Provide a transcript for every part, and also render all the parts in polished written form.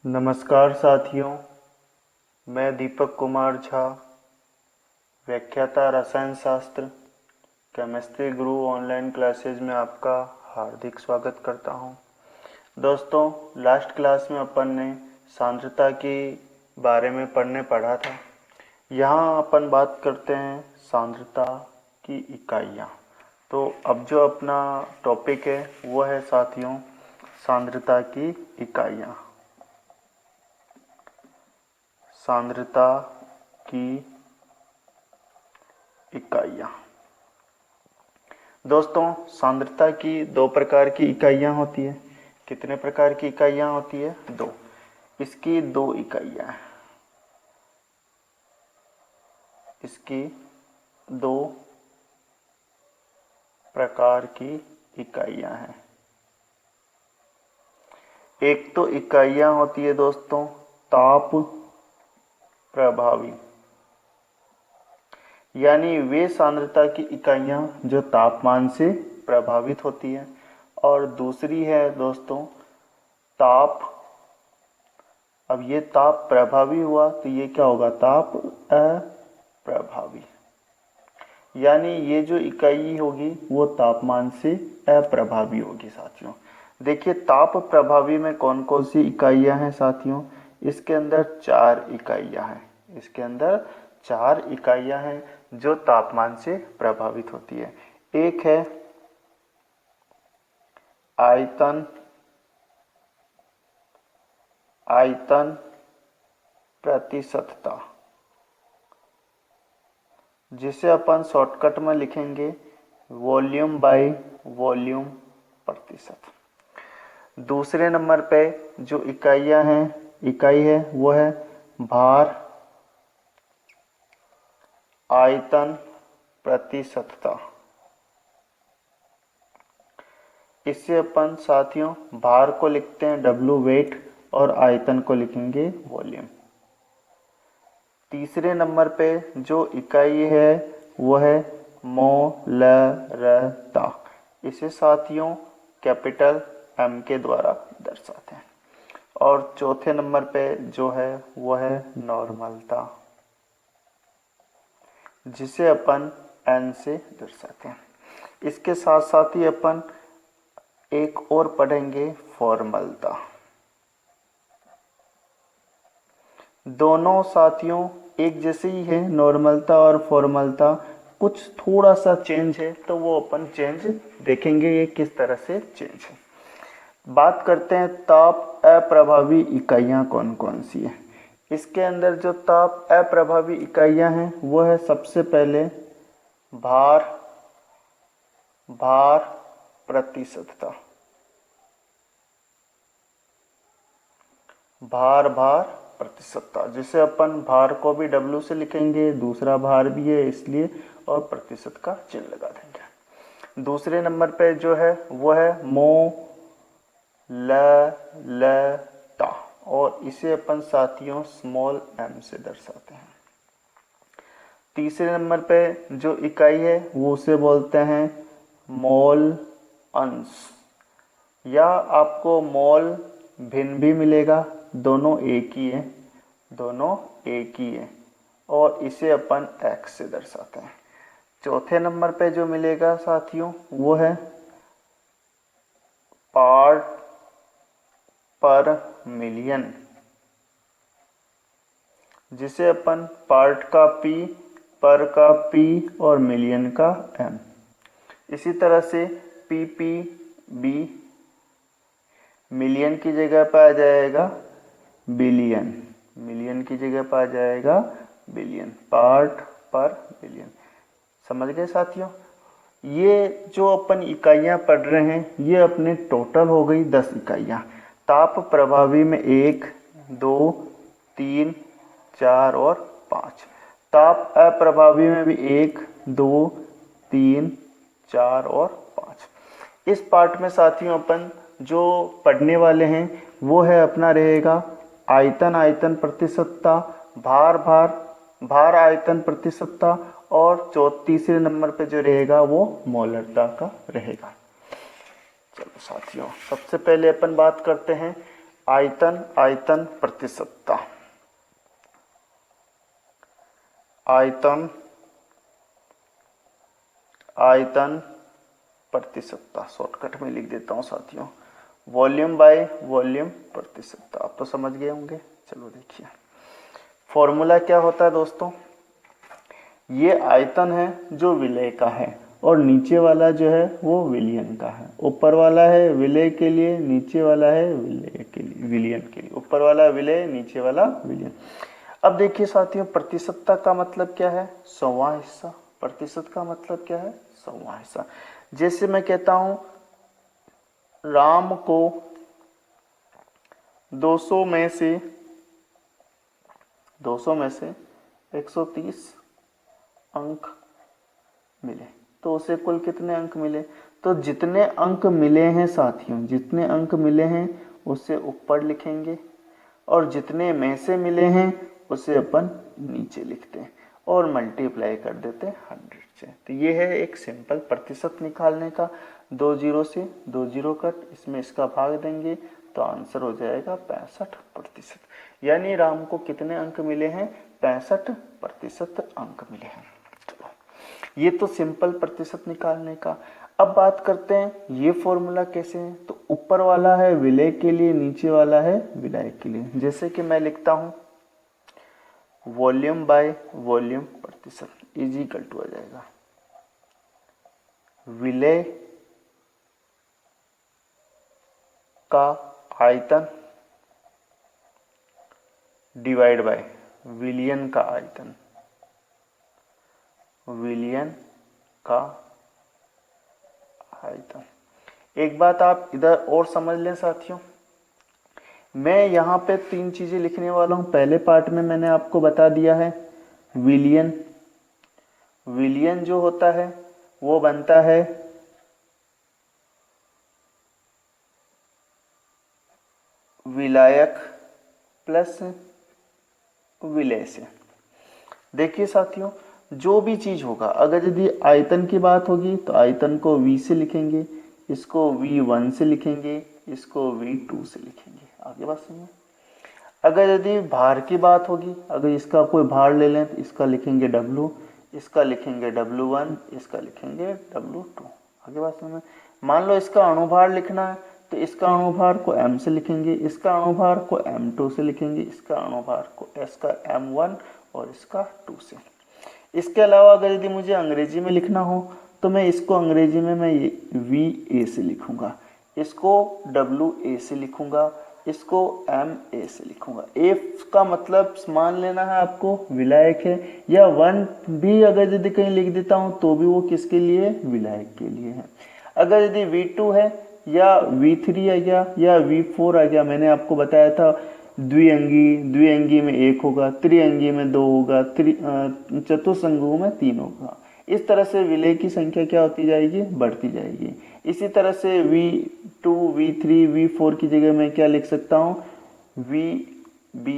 नमस्कार साथियों, मैं दीपक कुमार झा, व्याख्याता रसायन शास्त्र केमिस्ट्री गुरु ऑनलाइन क्लासेज में आपका हार्दिक स्वागत करता हूं। दोस्तों, लास्ट क्लास में अपन ने सांद्रता के बारे में पढ़ा था। यहाँ अपन बात करते हैं सांद्रता की इकाइयाँ। तो अब जो अपना टॉपिक है वो है साथियों सांद्रता की इकाइयाँ। सांद्रता की इकाइयाँ। दोस्तों, सांद्रता की दो प्रकार की इकाइयाँ होती है। कितने प्रकार की इकाइयाँ होती है? दो। इसकी दो इकाइयाँ हैं। इसकी दो प्रकार की इकाइयाँ हैं। एक तो इकाइयाँ होती है दोस्तों ताप प्रभावी, यानी वे सांद्रता की इकाइयाँ जो तापमान से प्रभावित होती है। और दूसरी है दोस्तों ताप। अब ये ताप प्रभावी हुआ तो ये क्या होगा? ताप अप्रभावी, यानी ये जो इकाई होगी वो तापमान से अप्रभावी होगी। साथियों देखिए, ताप प्रभावी में कौन कौन सी इकाइयां हैं साथियों? इसके अंदर चार इकाइयां हैं। इसके अंदर चार इकाइयां हैं जो तापमान से प्रभावित होती है। एक है आयतन प्रतिशतता, जिसे अपन शॉर्टकट में लिखेंगे वॉल्यूम बाय वॉल्यूम प्रतिशत। दूसरे नंबर पे जो इकाई है वो है भार आयतन प्रतिशतता। इससे अपन साथियों भार को लिखते हैं W वेट और आयतन को लिखेंगे वॉल्यूम। तीसरे नंबर पे जो इकाई है वो है मोलरता। इसे साथियों कैपिटल M के द्वारा दर्शाते हैं। और चौथे नंबर पे जो है वो है नॉर्मलता, जिसे अपन N से दर्शाते हैं। इसके साथ साथ ही अपन एक और पढ़ेंगे फॉर्मलता। दोनों साथियों एक जैसे ही है, नॉर्मलता और फॉर्मलता। कुछ थोड़ा सा चेंज है तो वो अपन चेंज देखेंगे ये किस तरह से चेंज है। बात करते हैं ताप अप्रभावी इकाइयाँ कौन कौन सी है। इसके अंदर जो ताप अप्रभावी इकाइयाँ हैं वो है सबसे पहले भार प्रतिशतता। भार प्रतिशतता, जिसे अपन भार को भी W से लिखेंगे, दूसरा भार भी है इसलिए, और प्रतिशत का चिन्ह लगा देंगे। दूसरे नंबर पे जो है वो है मोललता, और इसे अपन साथियों स्मॉल m से दर्शाते हैं। तीसरे नंबर पे जो इकाई है वो उसे बोलते हैं मोल अंश, या आपको मोल भिन्न भी मिलेगा, दोनों एक ही है, और इसे अपन x से दर्शाते हैं। चौथे नंबर पे जो मिलेगा साथियों वो है पार्ट पर मिलियन, जिसे अपन पार्ट का P, पर का P और मिलियन का M। इसी तरह से PPB मिलियन की जगह पर आ जाएगा बिलियन, मिलियन की जगह पर आ जाएगा बिलियन, पार्ट पर बिलियन। समझ गए साथियों? ये जो अपन इकाइयाँ पढ़ रहे हैं ये अपने टोटल हो गई 10 इकाइयाँ। ताप प्रभावी में 1, 2, 3, 4 और 5। ताप अप्रभावी में भी 1, 2, 3, 4 और 5। इस पार्ट में साथियों अपन जो पढ़ने वाले हैं वो है अपना रहेगा आयतन प्रतिशतता, भार आयतन प्रतिशतता, और तीसरे नंबर पे जो रहेगा वो मोलरता का रहेगा। चलो साथियों, सबसे पहले अपन बात करते हैं आयतन, आयतन प्रतिशतता, आयतन, आयतन प्रतिशतता, शॉर्टकट में लिख देता हूं साथियों, वॉल्यूम बाय वॉल्यूम प्रतिशतता। आप तो समझ गए होंगे। चलो देखिए फॉर्मूला क्या होता है दोस्तों, ये आयतन है जो विलय का है और नीचे वाला जो है वो विलयन का है। ऊपर वाला है विलय के लिए, नीचे वाला है विलय के लिए, विलयन के लिए। ऊपर वाला विलय, नीचे वाला विलयन। अब देखिए साथियों प्रतिशतता का मतलब क्या है, 100वां हिस्सा। प्रतिशत का मतलब क्या है, 100वां हिस्सा। जैसे मैं कहता हूं राम को 200 में से 130 अंक मिले, तो उसे कुल कितने अंक मिले, तो जितने अंक मिले हैं साथियों, जितने अंक मिले हैं उसे ऊपर लिखेंगे और जितने में से मिले हैं उसे अपन नीचे लिखते हैं और मल्टीप्लाई कर देते हैं 100 से। तो ये है एक सिंपल प्रतिशत निकालने का। 2 जीरो से 2 जीरो कट, इसमें इसका भाग देंगे तो आंसर हो जाएगा 65%। यानी राम को कितने अंक मिले हैं, 65% अंक मिले हैं। चलो ये तो सिंपल प्रतिशत निकालने का। अब बात करते हैं ये फॉर्मूला कैसे है, तो ऊपर वाला है विलय के लिए, नीचे वाला है विलय के लिए। जैसे कि मैं लिखता हूं वॉल्यूम बाय वॉल्यूम प्रतिशत इज इक्वल टू आ जाएगा विलय का आयतन डिवाइड बाय विलयन का आयतन, विलयन का आयतन। एक बात आप इधर और समझ लें साथियों, मैं यहां पे 3 चीजें लिखने वाला हूं। पहले पार्ट में मैंने आपको बता दिया है विलयन, विलयन जो होता है वो बनता है विलायक प्लस विलय से। देखिए साथियों जो भी चीज होगा, अगर यदि आयतन की बात होगी तो आयतन को V से लिखेंगे, इसको V1 से लिखेंगे, इसको V2 से लिखेंगे। आगे बात सुनिए। अगर यदि भार की बात होगी, अगर इसका कोई भार ले लें तो इसका लिखेंगे W, इसका लिखेंगे W1, इसका लिखेंगे W2। आगे बात सुनिए। मान लो इसका अणुभार लिखना है तो इसका अणुभार को M से लिखेंगे, इसका अणुभार को M2 से लिखेंगे, इसका अणुभार को इसका M1 और इसका 2 से। इसके अलावा अगर यदि मुझे अंग्रेजी में लिखना हो तो मैं इसको अंग्रेजी में मैं VA से लिखूंगा, इसको WA से लिखूंगा, इसको MA से लिखूंगा। A का मतलब मान लेना है आपको विलायक है, या 1 भी अगर यदि कहीं लिख देता हूं तो भी वो किसके लिए, विलायक के लिए है। अगर यदि V2 है या V3 आ गया या V4 आ गया, मैंने आपको बताया था द्विअंगी, द्विअंगी में 1 होगा, त्रिअंगी में 2 होगा, चतुर्संगु में 3 होगा। इस तरह से विलय की संख्या क्या होती जाएगी, बढ़ती जाएगी। इसी तरह से V2, V3, V4 की जगह मैं क्या लिख सकता हूँ, VB,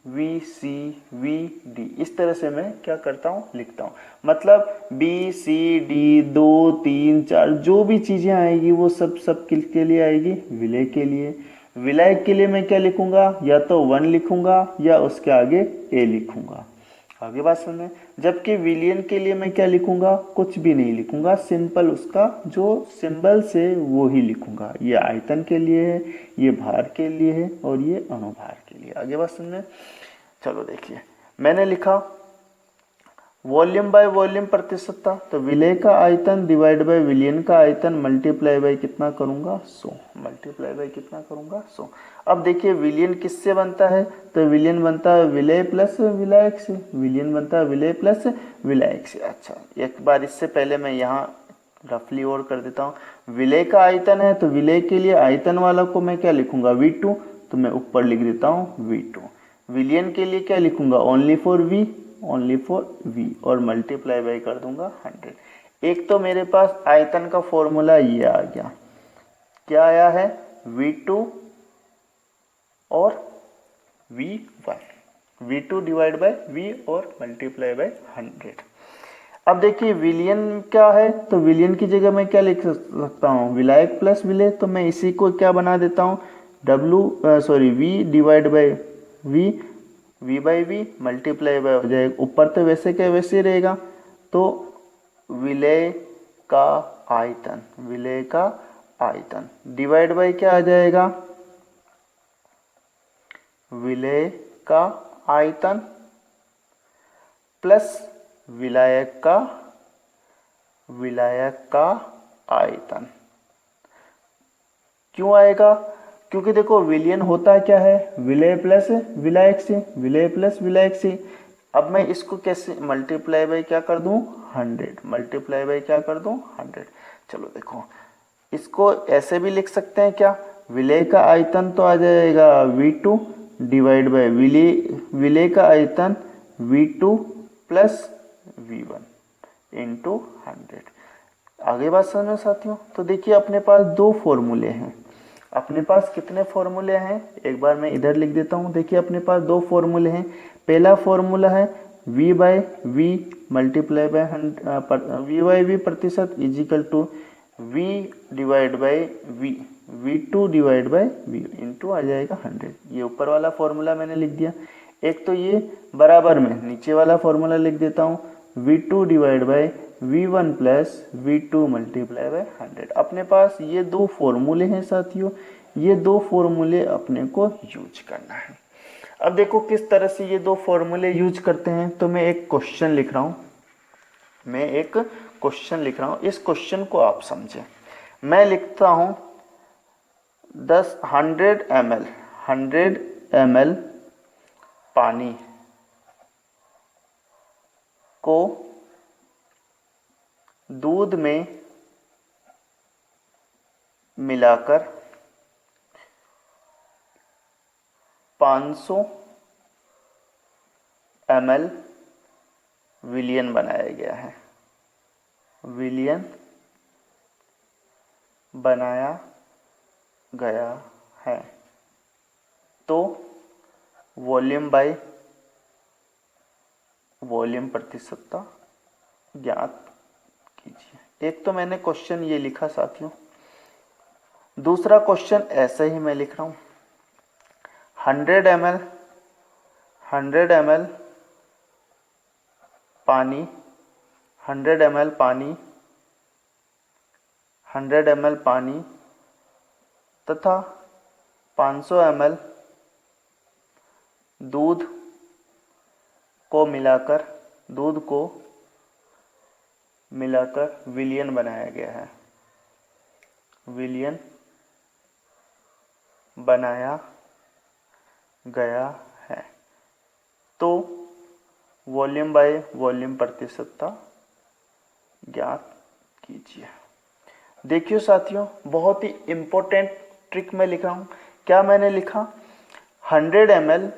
VC, VD। इस तरह से मैं क्या करता हूँ, लिखता हूँ। मतलब BCD 2 3 4 जो भी चीजें आएगी वो सब किसके लिए आएगी, विलय के लिए। विलायक के लिए मैं क्या लिखूंगा, या तो 1 लिखूंगा या उसके आगे A लिखूंगा। आगे बात सुने। जबकि विलयन के लिए मैं क्या लिखूंगा, कुछ भी नहीं लिखूंगा, सिंपल उसका जो सिंबल से वो ही लिखूंगा। ये आयतन के लिए है, ये भार के लिए है और ये अणुभार के लिए। आगे बात सुनने। चलो देखिए मैंने लिखा वॉल्यूम बाय वॉल्यूम प्रतिशतता, तो विलय का आयतन डिवाइड बाय विलयन का आयतन मल्टीप्लाई बाय कितना करूंगा, 100। मल्टीप्लाई बाय कितना करूंगा, 100। अब देखिए विलयन किससे बनता है, तो विलयन बनता है विलय प्लस विलायक से, विलयन बनता है विलय प्लस विलायक से। अच्छा एक बार इससे पहले मैं यहाँ रफली और कर देता हूँ। विलय का आयतन है तो विलय के लिए आयतन वाला को मैं क्या लिखूंगा, V2, तो मैं ऊपर लिख देता हूँ V2। विलयन के लिए क्या लिखूंगा, ओनली फॉर V और मल्टीप्लाई बाय कर दूंगा 100। एक तो मेरे पास आयतन का फॉर्मूला ये आ गया, क्या आया है, V2 और V1, V2 divide by V और मल्टीप्लाई बाय 100। अब देखिए विलयन क्या है, तो विलयन की जगह मैं क्या लिख सकता हूँ, विलायक प्लस विलय, तो मैं इसी को क्या बना देता हूँ, V divide by V by V multiply bye हो जाएगा, ऊपर तो वैसे क्या वैसे रहेगा, तो विलय का आयतन डिवाइड बाय क्या आ जाएगा, विलय का आयतन प्लस विलायक का आयतन। क्यों आएगा, क्योंकि देखो विलयन होता क्या है, विलय प्लस विलायक से। अब मैं इसको कैसे मल्टीप्लाई बाय क्या कर दूं, 100। चलो देखो इसको ऐसे भी लिख सकते हैं क्या, विलय का आयतन तो आ जाएगा V2 डिवाइड बाय विलय का आयतन V2 प्लस V1 इंटू 100। आगे बात समझो साथियों, तो देखिए अपने पास दो फॉर्मूले हैं। अपने पास कितने फॉर्मूले हैं, एक बार मैं इधर लिख देता हूं। देखिए अपने पास दो फॉर्मूले हैं। पहला फॉर्मूला है V by V multiply by V by V प्रतिशत is equal to V divide by V2 divide by V into आ जाएगा 100। ये ऊपर वाला फॉर्मूला मैंने लिख दिया। एक तो ये बराबर में नीचे वाला फॉर्मूला लिख देता हूँ, V2 divide by V1 plus V2 multiply by 100। अपने पास ये दो फॉर्मूले हैं साथियों, ये दो फॉर्मूले अपने को यूज करना है। अब देखो किस तरह से ये दो फॉर्मूले यूज करते हैं। तो मैं एक क्वेश्चन लिख रहा हूँ, इस क्वेश्चन को आप समझें। मैं लिखता हूँ 100 ml पानी को दूध में मिलाकर 500 ml विलियन बनाया गया है, तो वॉल्यूम बाय वॉल्यूम प्रतिशतता ज्ञात कीजिए। एक तो मैंने क्वेश्चन ये लिखा साथियों। दूसरा क्वेश्चन ऐसे ही मैं लिख रहा हूं, 100 ml पानी 100 ml पानी तथा 500 ml दूध को मिलाकर विलियन बनाया गया है, तो वॉल्यूम बाय वॉल्यूम प्रतिशतता ज्ञात कीजिए। देखिए साथियों, बहुत ही इंपॉर्टेंट ट्रिक में लिख रहा हूं। क्या मैंने लिखा, 100 ml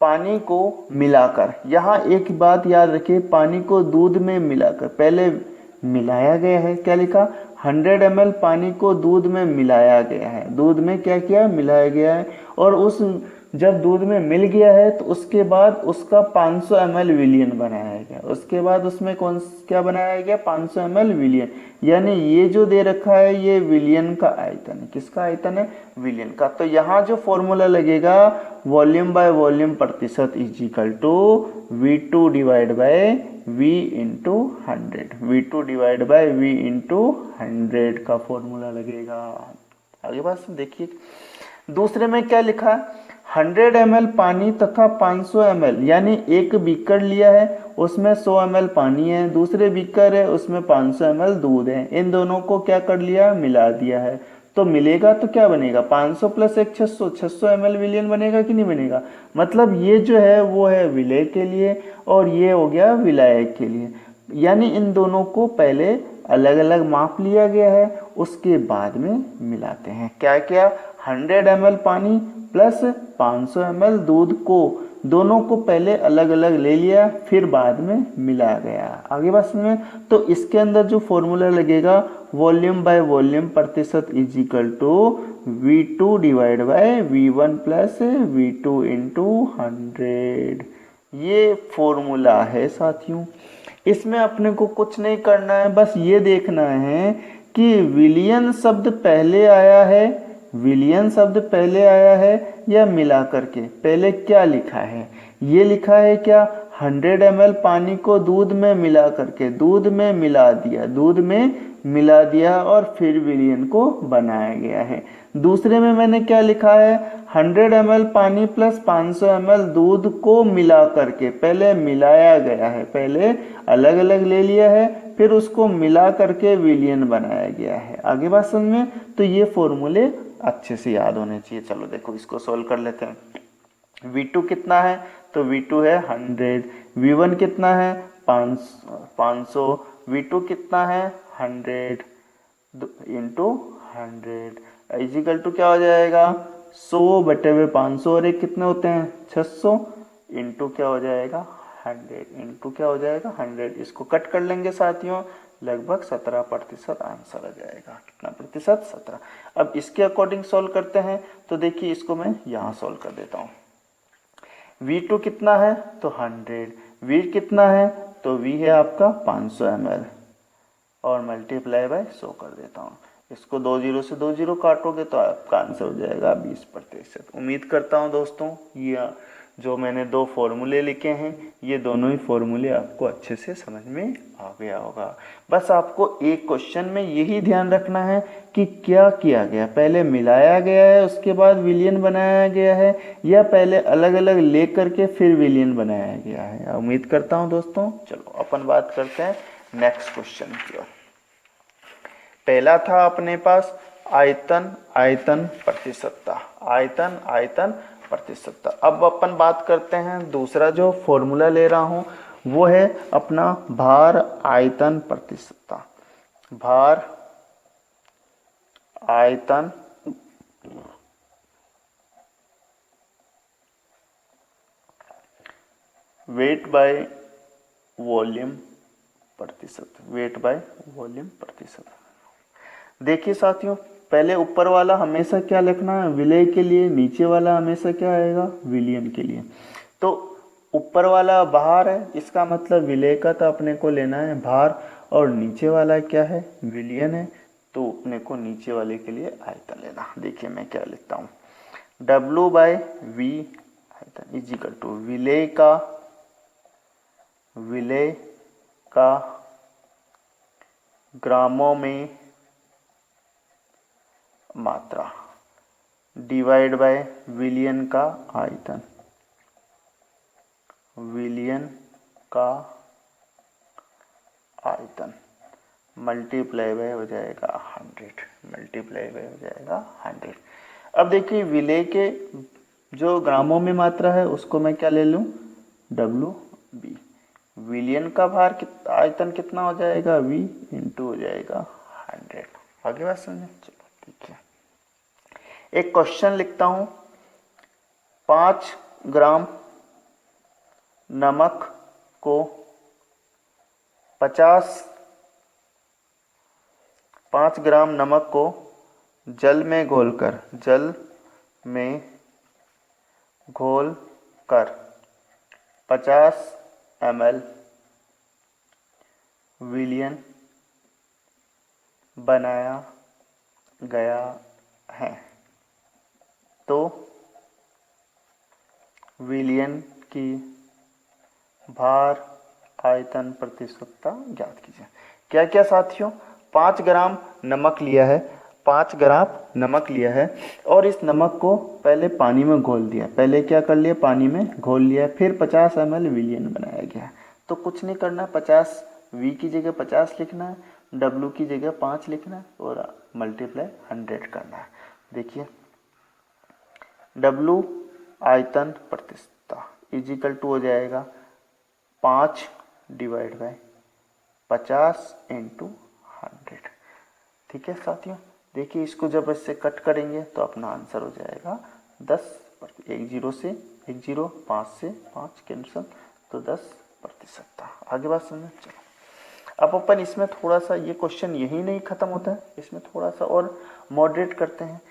पानी को मिलाकर, यहाँ एक बात याद रखिए, पानी को दूध में मिलाकर, पहले मिलाया गया है, क्या लिखा, 100 ml पानी को दूध में मिलाया गया है। दूध में क्या किया, मिलाया गया है। और उस जब दूध में मिल गया है तो उसके बाद उसका 500 ml विलियन बनाया गया। उसके बाद उसमें क्या बनाया गया, 500 ml विलियन। यानी ये जो दे रखा है ये विलियन का आयतन है। किसका आयतन है, विलियन का। तो यहाँ जो फॉर्मूला लगेगा, वॉल्यूम बाय वॉल्यूम प्रतिशत is equal to V2 divide by V into 100, V2 divide by V into 100 का फॉर्मूला लगेगा। आगे बात देखिए, दूसरे में क्या लिखा है, 100 ml पानी तथा 500 ml, यानी एक बीकर लिया है उसमें 100 ml पानी है, दूसरे बीकर है उसमें 500 ml दूध है। इन दोनों को क्या कर लिया, मिला दिया है। तो मिलेगा तो क्या बनेगा, 500 प्लस 1 600 ml विलियन बनेगा कि नहीं बनेगा। मतलब ये जो है वो है विलय के लिए और ये हो गया विलायक के लिए। यानी इन दोनों को पहले अलग अलग माप लिया गया है, उसके बाद में मिलाते हैं। क्या क्या, 100 ml पानी प्लस 500 ml दूध को, दोनों को पहले अलग अलग ले लिया, फिर बाद में मिला गया। आगे बात समझ में। तो इसके अंदर जो फॉर्मूला लगेगा, वॉल्यूम बाय वॉल्यूम प्रतिशत is equal to V2 divide by V1 plus V2 into 100। ये फॉर्मूला है साथियों। इसमें अपने को कुछ नहीं करना है, बस ये देखना है कि विलियन शब्द पहले आया है विलियन शब्द पहले आया है या मिला करके? पहले क्या लिखा है? ये लिखा है क्या 100 ml पानी को दूध में मिला करके, दूध में मिला दिया, दूध में मिला दिया और फिर विलियन को बनाया गया है। दूसरे में मैंने क्या लिखा है 100 ml पानी प्लस 500 ml दूध को मिला करके, पहले मिलाया गया है, पहले अलग अलग ले लिया है फिर उसको मिला करके विलियन बनाया गया है। आगे बात समझ में? तो ये फॉर्मूले अच्छे से याद होने चाहिए। चलो देखो इसको सोल्व कर लेते हैं। V2 कितना है? तो V2 है 100। V1 कितना है 500। V2 कितना है 100 इंटू 100 इजिकल टू क्या हो जाएगा 100 बटे हुए 500 और एक कितने होते हैं 600 इंटू क्या हो जाएगा 100 इंटू क्या हो जाएगा 100। इसको कट कर लेंगे साथियों, लगभग 17% आंसर आ जाएगा। कितना प्रतिशत? 17। अब इसके अकॉर्डिंग सॉल्व करते हैं। तो देखिए इसको मैं यहाँ सॉल्व कर देता हूँ। V2 कितना है? तो 100। V कितना है? तो V है आपका 500 ml और मल्टीप्लाई बाय 100 कर देता हूँ। इसको 2 जीरो से 2 जीरो काटोगे तो आपका आंसर हो जाएगा 20%। उम्मीद करता हूँ दोस्तों ये जो मैंने 2 फॉर्मूले लिखे हैं ये दोनों ही फॉर्मूले आपको अच्छे से समझ में आ गया होगा। बस आपको एक क्वेश्चन में यही ध्यान रखना है कि क्या किया गया, पहले मिलाया गया है उसके बाद विलियन बनाया गया है या पहले अलग अलग ले करके फिर विलियन बनाया गया है। उम्मीद करता हूँ दोस्तों। चलो अपन बात करते हैं नेक्स्ट क्वेश्चन की ओर। पहला था अपने पास आयतन आयतन प्रतिशतता, आयतन आयतन प्रतिशतता। अब अपन बात करते हैं दूसरा जो फॉर्मूला ले रहा हूं वो है अपना भार आयतन प्रतिशतता। भार आयतन वेट बाय वॉल्यूम प्रतिशत, वेट बाय वॉल्यूम प्रतिशत। देखिए साथियों पहले ऊपर वाला हमेशा क्या लिखना है विलय के लिए, नीचे वाला हमेशा क्या आएगा विलियन के लिए। तो ऊपर वाला भार है इसका मतलब विलय का तो अपने को लेना है भार और नीचे वाला क्या है विलियन है तो अपने को नीचे वाले के लिए आयतन लेना। देखिए मैं क्या लिखता हूँ W बाय V आयतन इज इक्वल टू विलय का ग्रामों में मात्रा डिवाइड बाय विलियन का आयतन, विलियन का आयतन मल्टीप्लाई बाय हो जाएगा 100, मल्टीप्लाई बाय हो जाएगा 100। अब देखिए विलय के जो ग्रामों में मात्रा है उसको मैं क्या ले लूं WB। विलियन का भार आयतन कितना हो जाएगा V इंटू हो जाएगा 100। आगे बात समझे? चलो ठीक है। एक क्वेश्चन लिखता हूं 5 ग्राम नमक को 5 ग्राम नमक को जल में घोलकर 50 ml विलियन बनाया गया है तो विलियन की भार आयतन प्रतिशतता ज्ञात कीजिए। क्या क्या साथियों 5 ग्राम नमक लिया है, 5 ग्राम नमक लिया है और इस नमक को पहले पानी में घोल दिया, पहले क्या कर लिया पानी में घोल लिया, फिर 50 ml विलियन बनाया गया। तो कुछ नहीं करना 50 V की जगह 50 लिखना है, W की जगह 5 लिखना है और मल्टीप्लाई 100 करना है। देखिए W आयतन प्रतिशतता इज इक्वल टू हो जाएगा 5 डिवाइड बाय 50 इंटू 100। ठीक है साथियों देखिए इसको जब इससे कट करेंगे तो अपना आंसर हो जाएगा 10। 1 जीरो से 1 जीरो 5 से 5 कैंसल तो 10%। आगे बात समझे? चलो अब अपन इसमें थोड़ा सा ये क्वेश्चन यही नहीं खत्म होता है, इसमें थोड़ा सा और मॉडरेट करते हैं।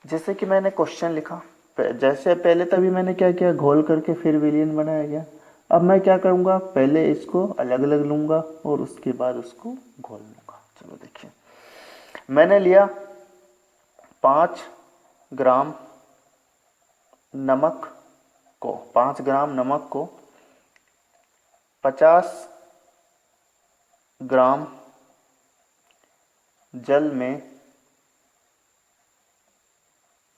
जैसे कि मैंने क्वेश्चन लिखा जैसे पहले तभी मैंने क्या किया घोल करके फिर विलियन बनाया गया। अब मैं क्या करूँगा पहले इसको अलग अलग लूँगा और उसके बाद उसको घोल लूँगा। चलो देखिए मैंने लिया 5 ग्राम नमक को 50 ग्राम जल में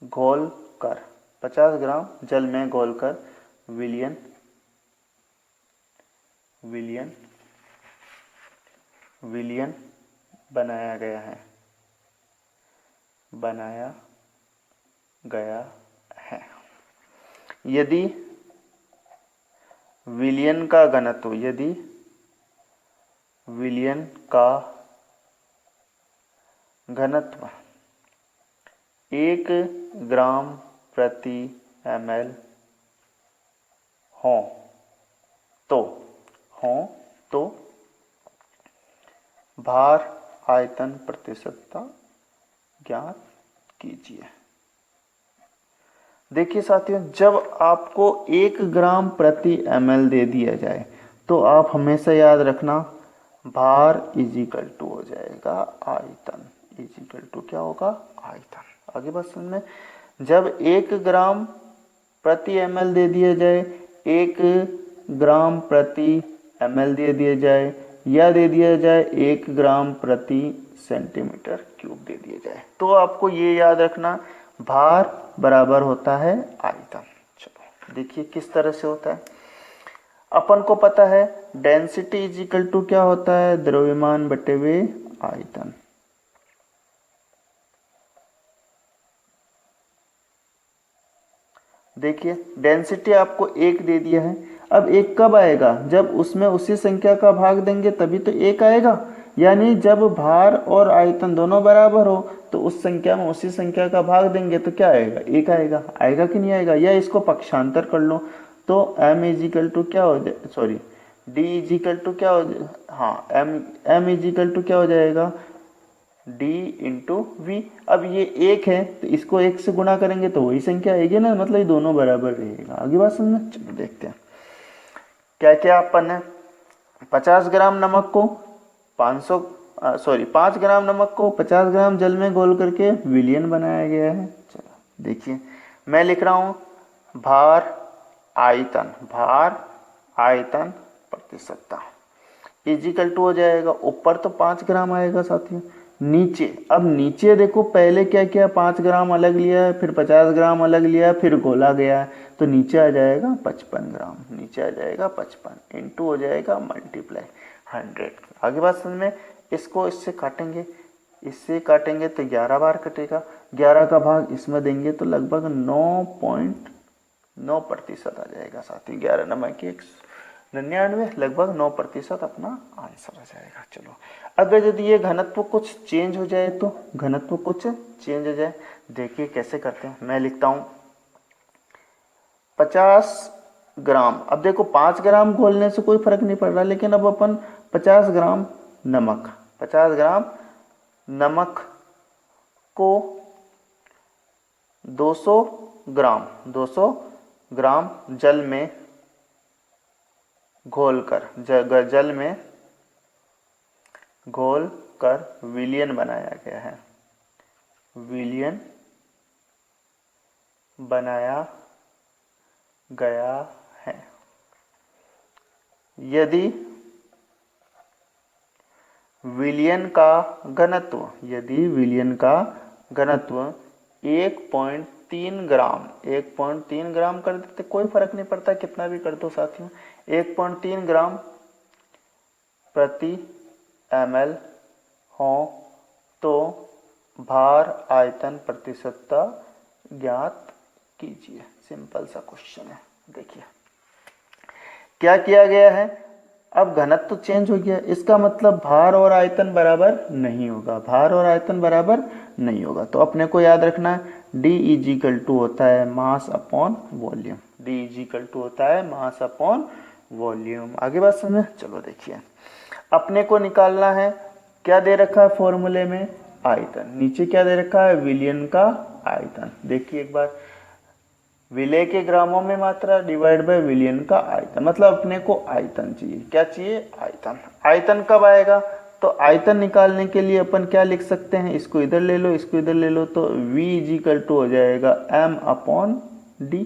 घोलकर 50 ग्राम जल में घोलकर विलयन बनाया गया है। यदि विलयन का घनत्व 1 ग्राम प्रति ml हो तो भार आयतन प्रतिशतता ज्ञात कीजिए। देखिए साथियों, जब आपको 1 ग्राम प्रति ml दे दिया जाए तो आप हमेशा याद रखना भार इजिकल टू हो जाएगा आयतन, इजिकल टू क्या होगा आयतन। आगे बात सुनने, जब 1 ग्राम प्रति ml दे दिया जाए, 1 ग्राम प्रति ml दे दिया जाए या दे दिया जाए 1 ग्राम प्रति सेंटीमीटर क्यूब दे दिया जाए, तो आपको ये याद रखना भार बराबर होता है आयतन। चलो देखिए किस तरह से होता है। अपन को पता है डेंसिटी इज इक्वल टू क्या होता है, द्रव्यमान बटे हुए आयतन। देखिए डेंसिटी आपको 1 दे दिया है। अब 1 कब आएगा, जब उसमें उसी संख्या का भाग देंगे तभी तो 1 आएगा। यानी जब भार और आयतन दोनों बराबर हो तो उस संख्या में उसी संख्या का भाग देंगे तो क्या आएगा, 1 आएगा। आएगा कि नहीं आएगा, या इसको पक्षांतर कर लो तो m इजिकल टू क्या हो जाए, सॉरी d इजिकल टू क्या हो जाए, हाँ m इजिकल टू क्या हो जाएगा d इंटू वी। अब ये 1 है तो इसको 1 से गुणा करेंगे तो वही संख्या आएगी ना, मतलब ये दोनों बराबर रहेगा। आगे बात समझना, चलो देखते हैं क्या क्या अपन है। 50 ग्राम नमक को 5 ग्राम नमक को 50 ग्राम जल में घोल करके विलयन बनाया गया है। चलो देखिए मैं लिख रहा हूं भार आयतन प्रतिशतता इजिकल टू हो जाएगा, ऊपर तो 5 ग्राम आएगा साथियों, नीचे अब नीचे देखो पहले क्या किया, 5 ग्राम अलग लिया है, फिर 50 ग्राम अलग लिया है, फिर घोला गया है, तो नीचे आ जाएगा 55 ग्राम, नीचे आ जाएगा 55 इंटू हो जाएगा मल्टीप्लाई 100। आगे बात समझ में, इसको इससे काटेंगे, इससे काटेंगे तो 11 बार कटेगा, 11 का भाग इसमें देंगे तो लगभग 9.9% आ जाएगा साथियों। 11 नमक की 99 लगभग 9% अपना आंसर आ जाएगा। चलो अगर यदि ये घनत्व कुछ चेंज हो जाए तो घनत्व कुछ चेंज हो जाए, देखिए कैसे करते हैं। मैं लिखता हूं 50 ग्राम, अब देखो 5 ग्राम घोलने से कोई फर्क नहीं पड़ रहा, लेकिन अब अपन 50 ग्राम नमक को 200 ग्राम जल में घोलकर विलयन बनाया गया है, विलयन बनाया गया है। यदि विलयन का घनत्व 1.3 ग्राम कर देते, कोई फर्क नहीं पड़ता कितना भी कर दो साथियों, 1.3 ग्राम प्रति ml हो तो भार आयतन प्रतिशतता ज्ञात कीजिए। सिंपल सा क्वेश्चन है। देखिए क्या किया गया है, अब घनत्व तो चेंज हो गया, इसका मतलब भार और आयतन बराबर नहीं होगा, तो अपने को याद रखना है D इजिकल टू होता है मास अपॉन वॉल्यूम, आगे बात समझे। चलो देखिए अपने को निकालना है, क्या दे रखा है फॉर्मूले में, आयतन, नीचे क्या दे रखा है विलयन का आयतन। देखिए एक बार, विलय के ग्रामों में मात्रा डिवाइड बाय विलयन का आयतन, मतलब अपने को आयतन चाहिए, क्या चाहिए आयतन। आयतन कब आएगा, तो तो आयतन निकालने के लिए अपन क्या लिख सकते हैं, इसको इधर ले लो, इसको इधर ले लो, तो V इजिकल टू हो जाएगा M/D।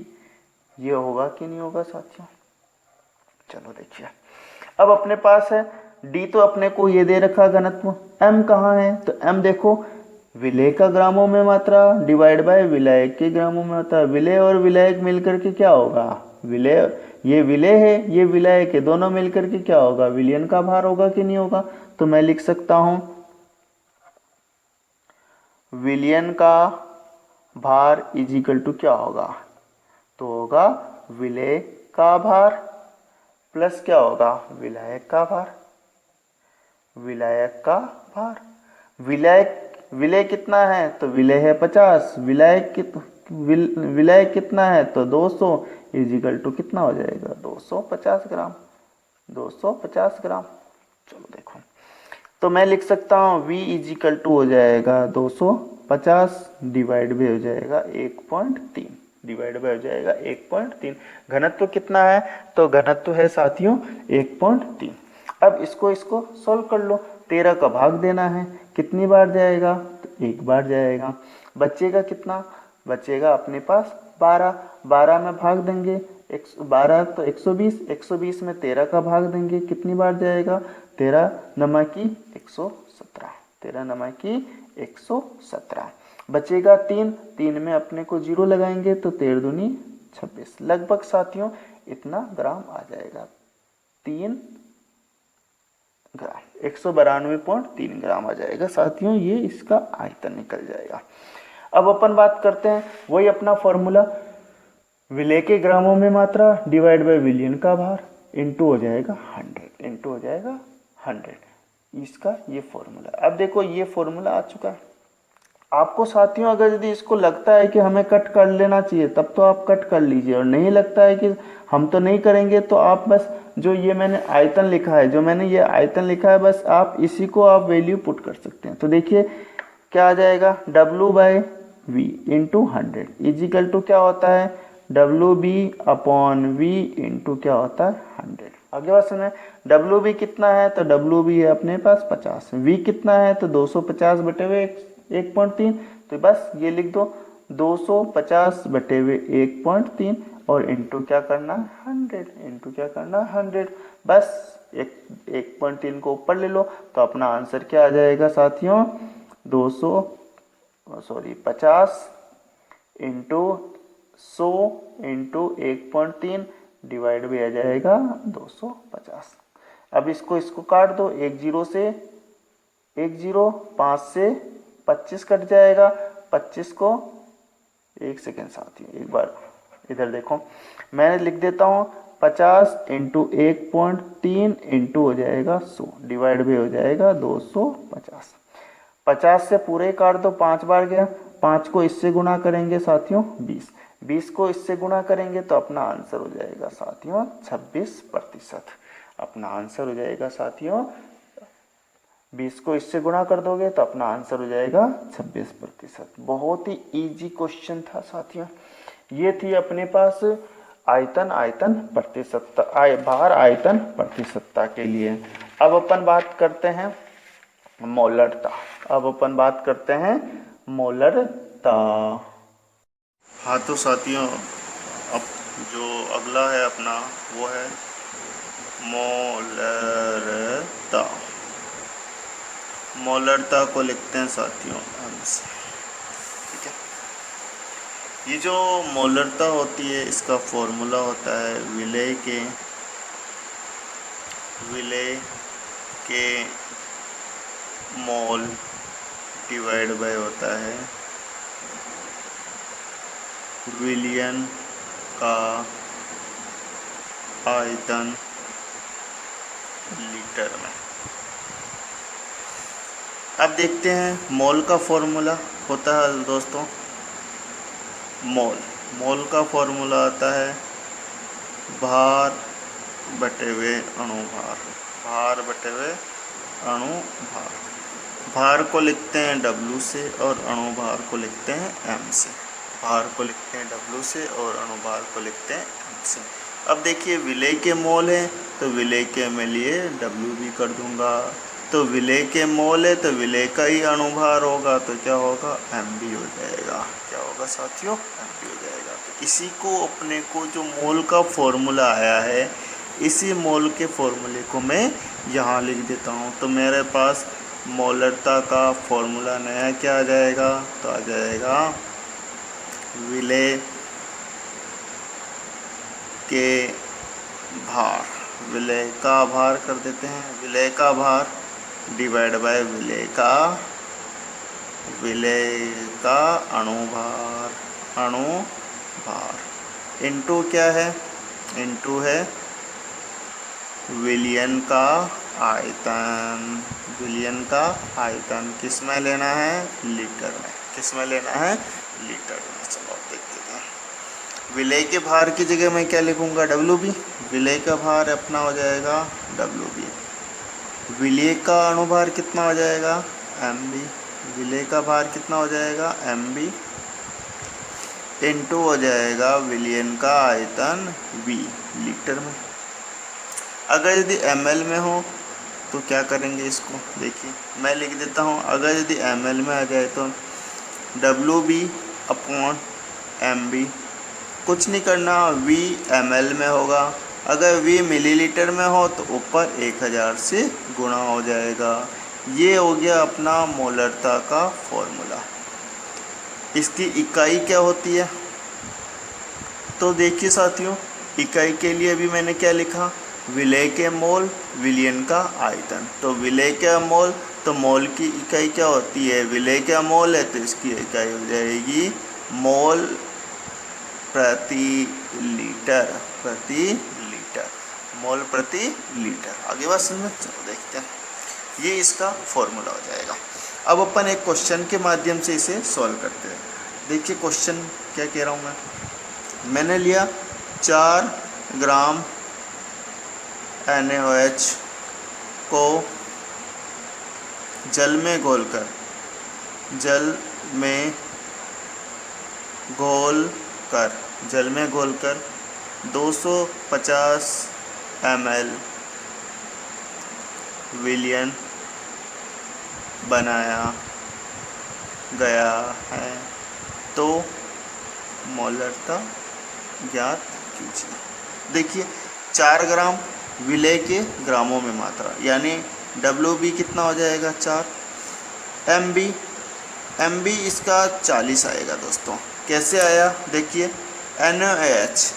ये होगा कि नहीं होगा साथियों? चलो देखिए, अब अपने पास है D, तो अपने को ये दे रखा घनत्व, M कहाँ है, तो M देखो विलेय का ग्रामों में मात्रा डिवाइड बाय विलायक के ग्रामों में मात्रा। विलेय और विलायक मिलकर के क्या होगा, विलेय, ये विलेय है, ये विलायक है, दोनों मिलकर के क्या होगा, विलयन का भार होगा कि नहीं होगा? तो मैं लिख सकता हूं विलयन का भार इजिकल टू क्या होगा, तो होगा विलेय का भार प्लस क्या होगा, विलायक का भार। विलायक का भार, विलेय कितना है, तो विलेय है 50, विलायक कितना है, तो 200 इजिकल टू कितना हो जाएगा, 250 ग्राम। 250 ग्राम। चलो देखो, तो मैं लिख सकता हूँ V इजिकल टू हो जाएगा 250 डिवाइड भी हो जाएगा 1.3, डिवाइड बाय हो जाएगा 1.3। घनत्व कितना है, तो घनत्व है साथियों 1.3। अब इसको सोल्व कर लो, 13 का भाग देना है, कितनी बार जाएगा, तो एक बार जाएगा। बचेगा कितना, बचेगा अपने पास 12, 12 में भाग देंगे 12 तो 120, 120 में 13 का भाग देंगे, कितनी बार जाएगा, 13 नमा की 117, 13 नमा की 117। बचेगा 3, 3 में अपने को 0 लगाएंगे तो 13 दूनी 26, लगभग साथियों इतना ग्राम आ जाएगा, 3 ग्राम, 192.3 ग्राम आ जाएगा साथियों, ये इसका आयतन निकल जाएगा। अब अपन बात करते हैं वही अपना फॉर्मूला, विलेय के ग्रामों में मात्रा डिवाइड बाय विलयन का भार इनटू हो जाएगा 100, इनटू हो जाएगा 100, इसका ये फॉर्मूला। अब देखो ये फॉर्मूला आ चुका है आपको साथियों, अगर यदि इसको लगता है कि हमें कट कर लेना चाहिए तब तो आप कट कर लीजिए, और नहीं लगता है कि हम तो नहीं करेंगे तो आप बस जो ये मैंने आयतन लिखा है, जो मैंने ये आयतन लिखा है, बस आप इसी को आप वैल्यू पुट कर सकते हैं। तो देखिए क्या आ जाएगा, W/V इंटू 100 इजिकल टू क्या होता है, WB/V इंटू क्या होता है 100। आगे बात सुने, WB कितना है, तो WB है अपने पास 50, V कितना है, तो 250 बटे हुए 1.3, तो बस ये लिख दो 250 बटे हुए 1.3 और इंटू क्या करना 100, इंटू क्या करना 100, बस 1.3 को ऊपर ले लो तो अपना आंसर क्या आ जाएगा साथियों, 50 इंटू 100 इंटू 1.3 डिवाइड भी आ जाएगा 250। अब इसको काट दो, 10 से 5 से 25 कट जाएगा, 25 को एक सेकेंड साथियों एक बार इधर देखो, मैंने लिख देता हूँ 50 इंटू 1.3 इंटू हो जाएगा 100 डिवाइड भी हो जाएगा 250। 50 से पूरे काट दो, 5 बार गया, 5 को इससे गुणा करेंगे साथियों 20, 20 को इससे गुणा करेंगे तो अपना आंसर हो जाएगा साथियों 26%। अपना आंसर हो जाएगा साथियों, 20 को इससे गुणा कर दोगे तो अपना आंसर हो जाएगा 26%। बहुत ही इजी क्वेश्चन था साथियों। ये थी अपने पास आयतन प्रतिशतता, भार आयतन प्रतिशतता के लिए। अब अपन बात करते हैं मोलरता। हाँ तो साथियों, अब जो अगला है अपना वो है मोलरता। मोलरता को लिखते हैं साथियों एम से, ठीक है। ये जो मोलरता होती है इसका फॉर्मूला होता है विलेय के मोल डिवाइड बाय होता है विलयन का आयतन लीटर में। अब देखते हैं मोल का फॉर्मूला होता है दोस्तों, मोल का फॉर्मूला आता है भार बटे हुए अणुभार, भार को लिखते हैं W से और अणुभार को लिखते हैं M से। भार को लिखते हैं W से और अणुभार को लिखते हैं M से। अब देखिए विलेय के मोल है तो विलेय के मैं लिए W भी कर दूंगा, तो विलेय के मोल है तो विलेय का ही अणुभार होगा, तो क्या होगा, mb हो जाएगा। क्या होगा साथियों, mb हो जाएगा। तो इसी को अपने को जो मोल का फॉर्मूला आया है, इसी मोल के फॉर्मूले को मैं यहाँ लिख देता हूँ। तो मेरे पास मोलरता का फॉर्मूला नया क्या आ जाएगा, तो आ जाएगा विलेय के भार, विलेय का भार कर देते हैं, विलेय का भार डिवाइड बाय विलेय का अणुभार, अणुभार इनटू क्या है, इनटू है विलयन का आयतन, विलयन का आयतन किस में लेना है, लीटर में, किस में लेना है, लीटर में। चलो देखते हैं। विलेय के भार की जगह मैं क्या लिखूंगा, WB, विलेय का भार अपना हो जाएगा WB, विलेय का अणुभार कितना हो जाएगा, MB, विलेय का भार कितना हो जाएगा, MB, इनटू हो जाएगा विलयन का आयतन V, लीटर में। अगर यदि ml में हो तो क्या करेंगे इसको, देखिए मैं लिख देता हूँ। अगर यदि ml में आ जाए तो WB अपॉन MB, कुछ नहीं करना, V ml में होगा। अगर V मिलीलीटर में हो तो ऊपर 1000 से गुणा हो जाएगा। ये हो गया अपना मोलरता का फॉर्मूला। इसकी इकाई क्या होती है, तो देखिए साथियों, इकाई के लिए भी मैंने क्या लिखा, विलेय के मोल, विलयन का आयतन। तो विलेय का मोल, तो मोल की इकाई क्या होती है, विलेय का मोल है तो इसकी इकाई हो जाएगी मोल प्रति लीटर, प्रति लीटर, मोल प्रति लीटर। आगे बात समझ, चलो देखते हैं। ये इसका फॉर्मूला हो जाएगा। अब अपन एक क्वेश्चन के माध्यम से इसे सॉल्व करते हैं। देखिए क्वेश्चन क्या कह रहा हूँ मैंने लिया 4 ग्राम NaOH को जल में घोलकर 250 ml विलयन बनाया गया है, तो मोलरता ज्ञात कीजिए। देखिए 4 ग्राम विलेय के ग्रामों में मात्रा, यानी WB कितना हो जाएगा 4, MB इसका 40 आएगा दोस्तों। कैसे आया, देखिए NaOH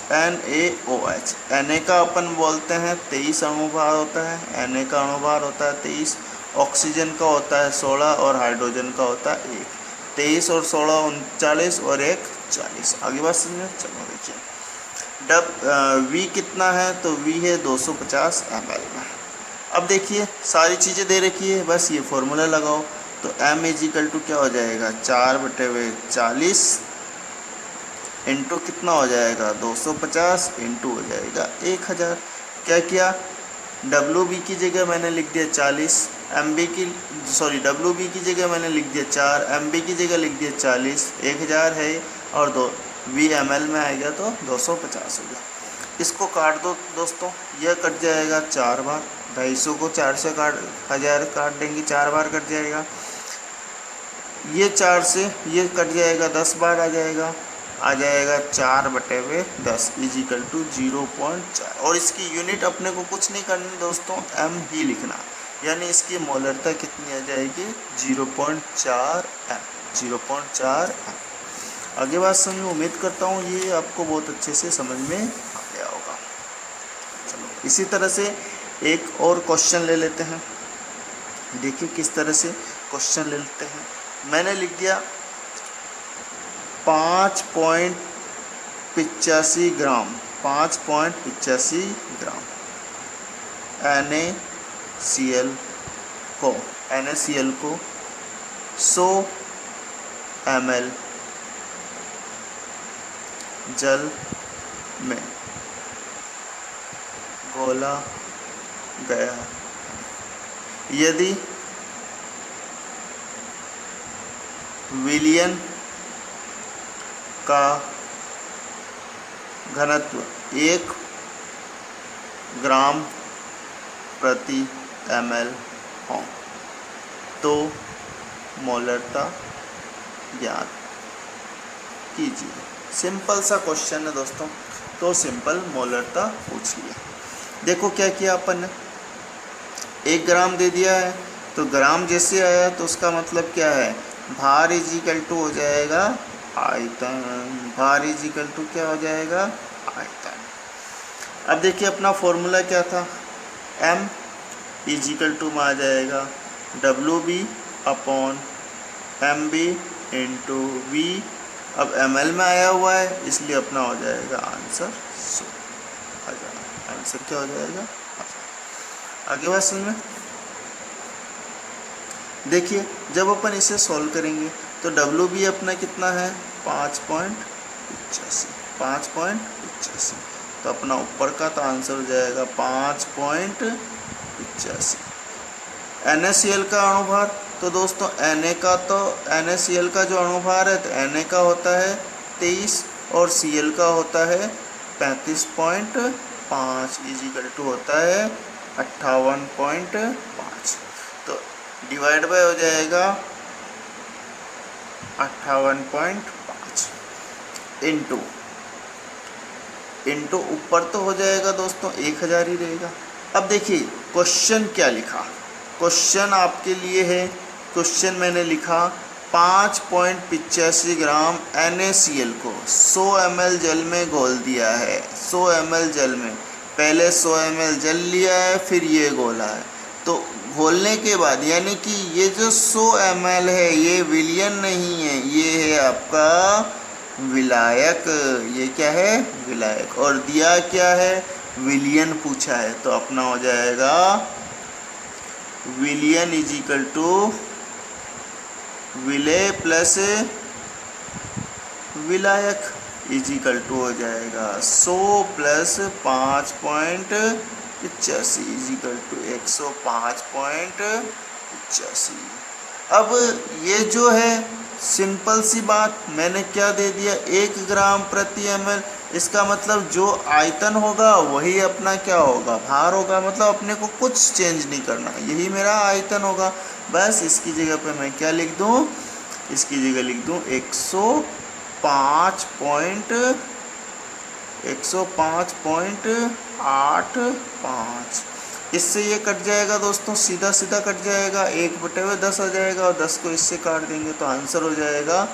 Na का अपन बोलते हैं 23 अणुभार होता है, Na का अणुभार होता है 23, ऑक्सीजन का होता है 16 और हाइड्रोजन का होता है 1। 23 और 16 39 और 1 40। आगे बात समझे, चलो देखिए V कितना है, तो V है 250 ml में। अब देखिए सारी चीज़ें दे रखी है, बस ये फॉर्मूला लगाओ। तो M इजिकल टू क्या हो जाएगा, 4/40 इंटू कितना हो जाएगा 250 इंटू हो जाएगा 1000। क्या किया, WB की जगह मैंने लिख दिया 40, WB की जगह मैंने लिख दिया 4, MB की जगह लिख दिया 40, 1000 है और V ml में आएगा तो 250 हो गया। इसको काट दो दोस्तों, यह कट जाएगा 4 बार, 250 को 4 से 1000 काट देंगे, 4 बार कट जाएगा। ये 4 से ये कट जाएगा, 10 बार आ जाएगा 4/10 इजिकल टू 0.4। और इसकी यूनिट अपने को कुछ नहीं करनी दोस्तों, M ही लिखना, यानी इसकी मोलरता कितनी आ जाएगी 0.4 M, 0.4 M। आगे बात समझो, उम्मीद करता हूँ ये आपको बहुत अच्छे से समझ में आ गया होगा। चलो इसी तरह से एक और क्वेश्चन ले लेते हैं। देखिए किस तरह से क्वेश्चन ले लेते हैं। मैंने लिख दिया 5.85 ग्राम NaCl को 100 ml जल में घोला गया। यदि विलयन का घनत्व 1 ग्राम प्रति ml हो, तो मोलरता ज्ञात कीजिए। सिंपल सा क्वेश्चन है दोस्तों, तो सिंपल मोलरता पूछ लिया। देखो क्या किया अपन ने, 1 ग्राम दे दिया है, तो ग्राम जैसे आया तो उसका मतलब क्या है, भार इज इक्वल टू हो जाएगा आयतन। भार इज इक्वल टू क्या हो जाएगा, आयतन। अब देखिए अपना फॉर्मूला क्या था, m इज इक्वल टू में आ जाएगा WB upon MB into V। अब ml में आया हुआ है इसलिए अपना हो जाएगा आंसर 100 आ जाएगा। आंसर क्या हो जाएगा, आगे बात समझ में। देखिए जब अपन इसे सॉल्व करेंगे तो WB अपना कितना है 5.85, 5.85, तो अपना ऊपर का तो आंसर हो जाएगा 5.85। NaCl का अणुभार, तो दोस्तों NaCl का जो अणुभार है तो Na का होता है 23 और Cl का होता है 35.5 इजिकल टू होता है 58.5, तो डिवाइड बाय हो जाएगा 58.5 इंटू ऊपर तो हो जाएगा दोस्तों 1000 ही रहेगा। अब देखिए क्वेश्चन क्या लिखा, क्वेश्चन आपके लिए है, क्वेश्चन मैंने लिखा 5.85 ग्राम NaCl को 100 ml जल में घोल दिया है। 100 ml जल में, पहले 100 ml जल लिया है फिर ये घोला है, तो घोलने के बाद यानी कि ये जो 100 ml है ये विलयन नहीं है, ये है आपका विलायक। ये क्या है, विलायक। और दिया क्या है, विलयन पूछा है, तो अपना हो जाएगा विलयन इज इक्वल टू विलय प्लस विलायक इज इक्वल टू हो जाएगा 100 प्लस 5.85 इज इक्वल टू 105.85। अब ये जो है सिंपल सी बात, मैंने क्या दे दिया 1 ग्राम प्रति ml, इसका मतलब जो आयतन होगा वही अपना क्या होगा, भार होगा, मतलब अपने को कुछ चेंज नहीं करना, यही मेरा आयतन होगा। बस इसकी जगह पे मैं क्या लिख दूं, इसकी जगह लिख दूं 105.85। इससे ये कट जाएगा दोस्तों, सीधा सीधा कट जाएगा, 1/10 आ जाएगा और 10 को इससे काट देंगे तो आंसर हो जाएगा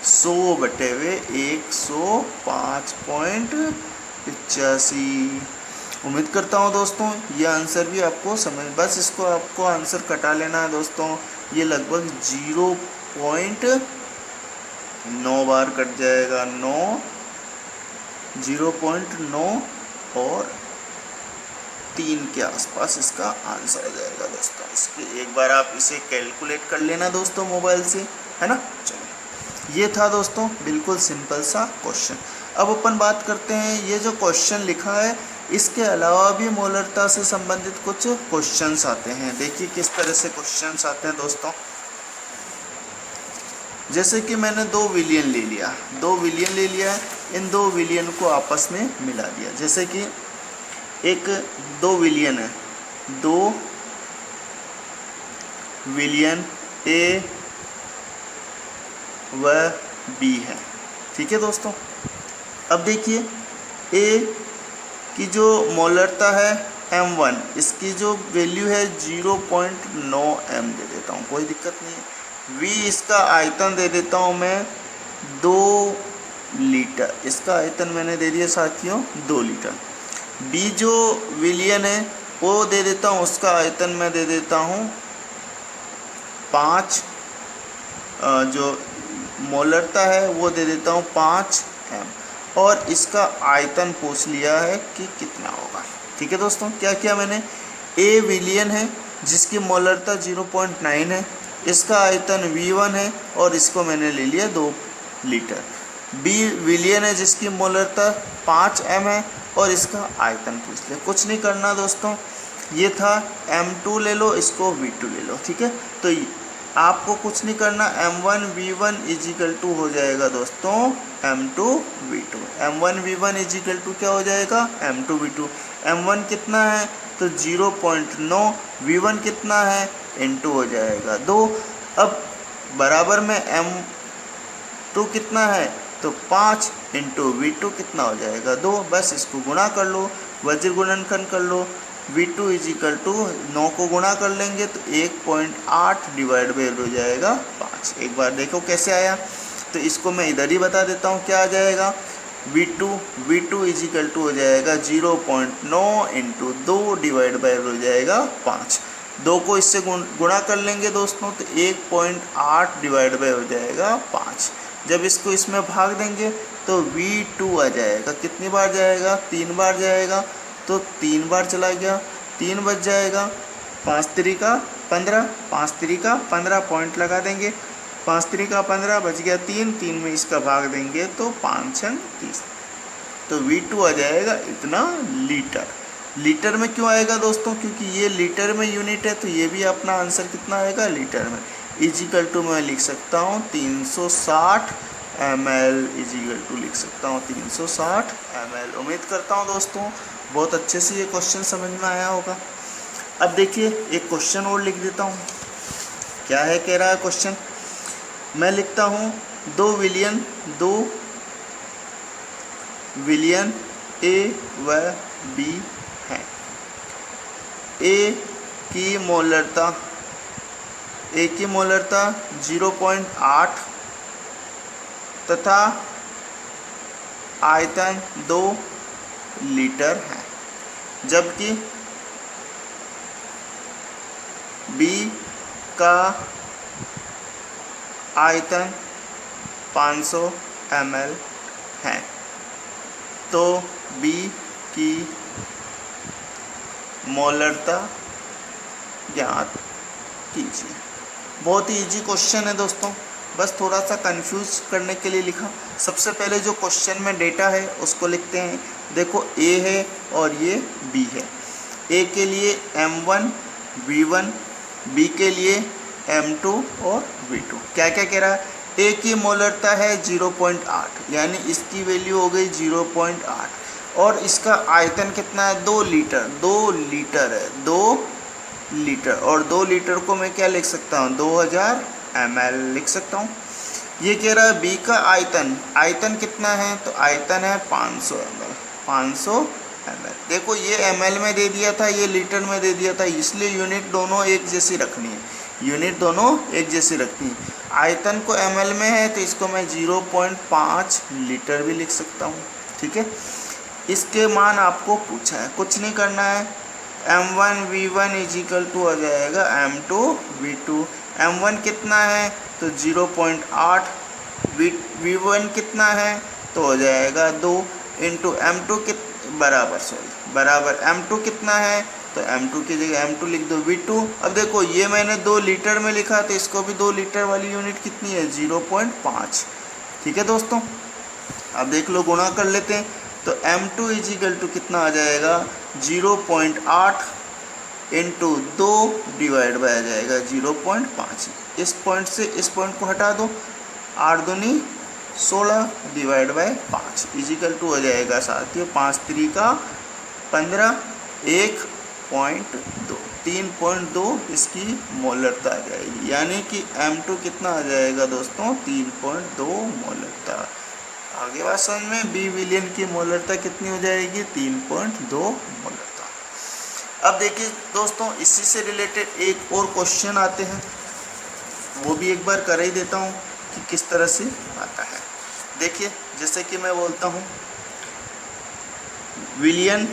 100/105.85। उम्मीद करता हूँ दोस्तों ये आंसर भी आपको समझ, बस इसको आपको आंसर कटा लेना है दोस्तों। ये लगभग 0.9 बार कट जाएगा, 0.9 और 3 के आसपास इसका आंसर आ जाएगा दोस्तों। इसके एक बार आप इसे कैलकुलेट कर लेना दोस्तों मोबाइल से, है ना। चलो ये था दोस्तों बिल्कुल सिंपल सा क्वेश्चन। अब अपन बात करते हैं, ये जो क्वेश्चन लिखा है इसके अलावा भी मोलरता से संबंधित कुछ क्वेश्चंस आते हैं। देखिए किस तरह से क्वेश्चंस आते हैं दोस्तों। जैसे कि मैंने 2 विलियन ले लिया, 2 विलियन ले लिया, इन 2 विलियन को आपस में मिला दिया। जैसे कि एक 2 विलियन है, 2 विलियन A व B है, ठीक है दोस्तों। अब देखिए A की जो मोलरता है M1, इसकी जो वैल्यू है 0.9 m दे देता हूँ, कोई दिक्कत नहीं है। V इसका आयतन दे देता हूँ मैं 2 लीटर, इसका आयतन मैंने दे दिया साथियों 2 लीटर। B जो विलियन है वो दे देता हूँ, उसका आयतन मैं दे देता हूँ 5, जो मोलरता है वो दे देता हूँ 5 m, और इसका आयतन पूछ लिया है कि कितना होगा। ठीक है दोस्तों, क्या किया मैंने, A विलियन है जिसकी मोलरता 0.9 है, इसका आयतन V1 है और इसको मैंने ले लिया 2 लीटर। B विलियन है जिसकी मोलरता 5 m है और इसका आयतन पूछ लिया। कुछ नहीं करना दोस्तों, ये था M2 ले लो, इसको V2 ले लो, ठीक है। तो आपको कुछ नहीं करना, M1 V1 इजिकल टू हो जाएगा दोस्तों M2 V2। M1 V1 is equal to क्या हो जाएगा, M2 V2। M1 कितना है तो 0.9, V1 कितना है इंटू हो जाएगा 2। अब बराबर में M2 कितना है, तो 5 इंटू V2 कितना हो जाएगा 2। बस इसको गुणा कर लो, वज्र गुणनखंड कर लो। V2 इज इक्वल टू 9 को गुणा कर लेंगे तो 1.8 डिवाइड बाई हो जाएगा 5। एक बार देखो कैसे आया, तो इसको मैं इधर ही बता देता हूँ क्या आ जाएगा। V2 इज इक्वल टू हो जाएगा 0.9 इंटू 2 डिवाइड बाई हो जाएगा 5। 2 को इससे गुणा कर लेंगे दोस्तों तो 1.8 डिवाइड बाई हो जाएगा 5। जब इसको इसमें भाग देंगे तो V2 आ जाएगा, कितनी बार जाएगा, 3 बार जाएगा, तो 3 बार चला गया, 3 बच जाएगा, 5 3 15, 5 3 15 पॉइंट लगा देंगे, 5 3 15 बच गया 3 में इसका भाग देंगे तो 5 6 30, तो V2 आ जाएगा इतना लीटर। लीटर में क्यों आएगा दोस्तों, क्योंकि ये लीटर में यूनिट है, तो ये भी अपना आंसर कितना आएगा, लीटर में। इजिकल टू मैं लिख सकता हूँ 360 ml, इजिकल टू लिख सकता हूँ 360 ml। उम्मीद करता हूँ दोस्तों बहुत अच्छे से ये क्वेश्चन समझ में आया होगा। अब देखिए एक क्वेश्चन और लिख देता हूँ, क्या है कह रहा है क्वेश्चन, मैं लिखता हूँ 2 विलियन A व B हैं। A की मोलरता 0.8 तथा आयतन 2 लीटर है, जबकि B का आयतन 500 ml है, तो B की मोलरता ज्ञात कीजिए। बहुत ही इजी क्वेश्चन है दोस्तों, बस थोड़ा सा कंफ्यूज करने के लिए लिखा। सबसे पहले जो क्वेश्चन में डेटा है उसको लिखते हैं। देखो A है और ये B है। A के लिए M1 V1, B के लिए M2 और V2। क्या क्या कह रहा है, A की मोलरता है 0.8, यानी इसकी वैल्यू हो गई 0.8, और इसका आयतन कितना है, 2 लीटर, 2 लीटर है, 2 लीटर, और 2 लीटर को मैं क्या लिख सकता हूँ, 2000 ml लिख सकता हूँ। ये कह रहा है B का आयतन कितना है, तो आयतन है 500 ml, 500 ml। देखो ये ml में दे दिया था, ये लीटर में दे दिया था, इसलिए यूनिट दोनों एक जैसी रखनी है, यूनिट दोनों एक जैसी रखनी है। आयतन को ml में है तो इसको मैं 0.5 लीटर भी लिख सकता हूँ, ठीक है। इसके मान आपको पूछा है, कुछ नहीं करना है। M1 V1 इजिकल टू आ जाएगा M2 V2। M1 कितना है तो 0.8, V1 कितना है तो हो जाएगा 2 इंटू M2 बराबर M2 कितना है, तो M2 की जगह M2 लिख दो V2। अब देखो ये मैंने 2 लीटर में लिखा, तो इसको भी 2 लीटर वाली यूनिट कितनी है, 0.5, ठीक है दोस्तों। अब देख लो गुणा कर लेते हैं, तो M2 इजिकल टू कितना आ जाएगा, 0.8 इंटू 2 डिवाइड बाय आ जाएगा 0.5। इस पॉइंट से इस पॉइंट को हटा दो, 8 दूनी 16 डिवाइड बाय 5 इजिकल टू हो जाएगा साथियों 5 3 15, 1.2, 3.2 इसकी मोलरता आ जाएगी, यानी कि M2 कितना आ जाएगा दोस्तों, 3.2 मोलरता। आगे बात समझ में, B विलियन की मोलरता कितनी हो जाएगी, 3.2 मोलरता। अब देखिए दोस्तों इसी से रिलेटेड एक और क्वेश्चन आते हैं, वो भी एक बार कर ही देता हूँ कि किस तरह से आता है। देखिए जैसे कि मैं बोलता हूँ विलियन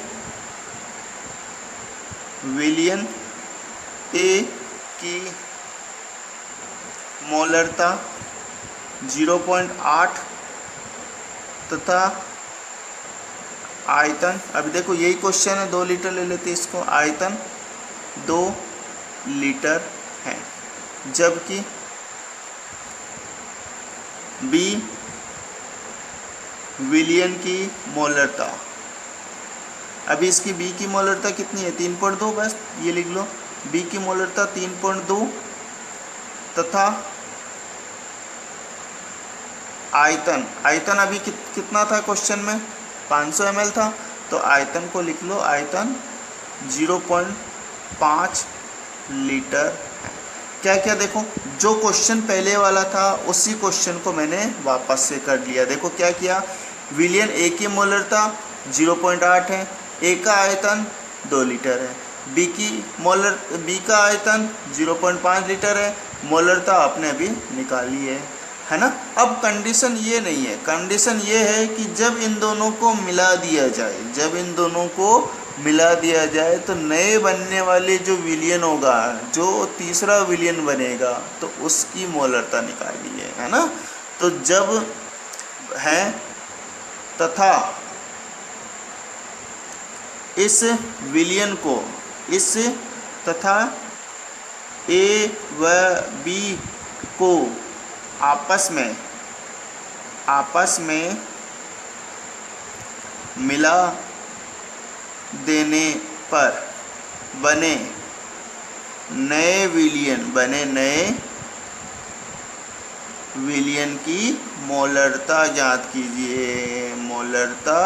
A की मोलरता 0.8 तथा आयतन, अभी देखो यही क्वेश्चन है, 2 लीटर ले लेते हैं इसको, आयतन 2 लीटर है, जबकि B विलियन की मोलरता, अभी इसकी B की मोलरता कितनी है, 3.2, बस ये लिख लो, B की मोलरता 3.2 तथा आयतन अभी कितना था क्वेश्चन में, 500 ml था, तो आयतन को लिख लो, आयतन 0.5 लीटर है। क्या क्या, देखो जो क्वेश्चन पहले वाला था उसी क्वेश्चन को मैंने वापस से कर लिया। देखो क्या किया, विलियन ए की मोलरता 0.8 है, ए का आयतन 2 लीटर है, बी का आयतन 0.5 लीटर है, मोलरता आपने अभी निकाली है ना। अब कंडीशन ये नहीं है, कंडीशन ये है कि जब इन दोनों को मिला दिया जाए, जब इन दोनों को मिला दिया जाए तो नए बनने वाले जो विलियन होगा, जो तीसरा विलियन बनेगा, तो उसकी मोलरता निकाली है ना। तो जब है तथा इस विलियन को, इस तथा ए व बी को आपस में मिला देने पर बने नए विलियन की मोलरता ज्ञात कीजिए, मोलरता